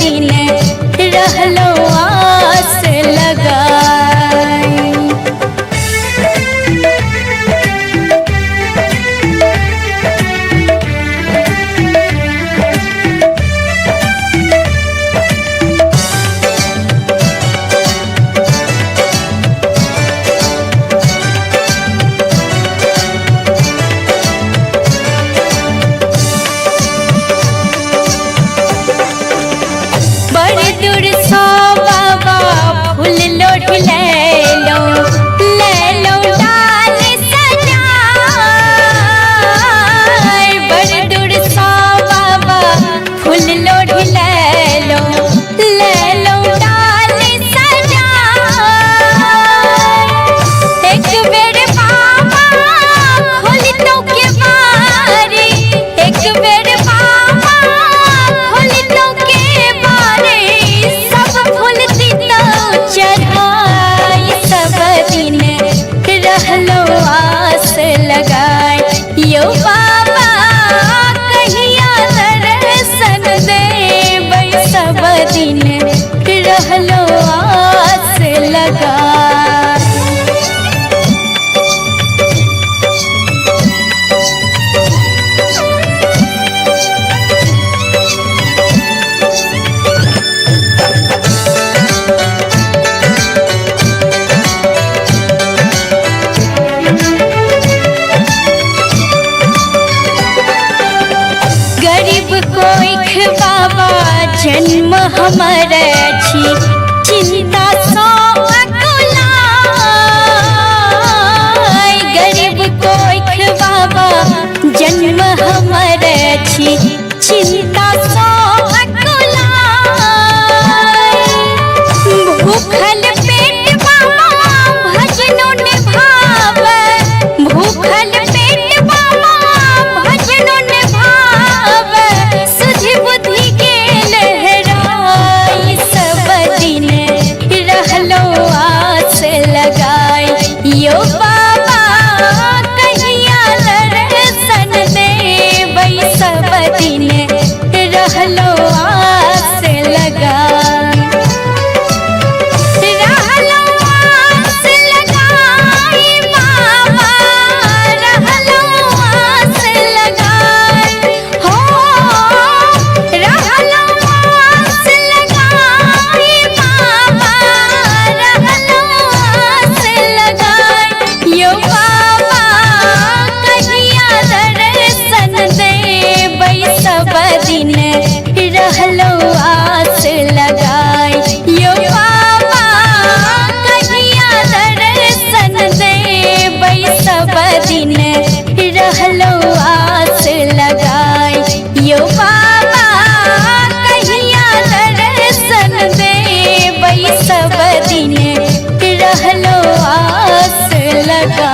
दिन रहलो आस लगाई। बड़ी दूर सो बाबा फूल लोढ़ ले लो डाल सजाए। बड़ी दूर सो बाबा फूल लोढ़ ले लो डाल सजाए। एक बेर बाबा खोल तो के बारी, एक बेर बाबा खोल तो के बारी, सब फूल तीता चढ़ाई। सब दिन रहलो आस लगाए, यो बाबा कहिया दर्शन देबै। सब दिन रहलो आस लगाए। गरीब कोइख बाबा जन्म हमर छी, चिंता सो अकुलाय। गरीब कोइख बाबा जन्म हमर छी, चिंता सो अकुलाय। भूखल पेट बाबा भजनो निभावे, भूखल पेट बाबा भजनो निभावे। सुधि बुद्धि के लहराई, सब दिन रहलो आस लगाई। यो बाबा कहिया दर्शन देबै। सब दिन रहलो आस लगाई, रहलो आस लगाई बाबा, रहलो आस लगाई हो, रहलो आस लगाई बाबा, रहलो आस लगाई। यो बाबा कहिया दर्शन देबै। सब दिन रहलो आस लगाई, यो बाबा कहिया दर्शन देबै। सब दिन रहलो आस लगाई, यो बाबा कहिया दर्शन देबै। सब दिन रहलो आस लगाई।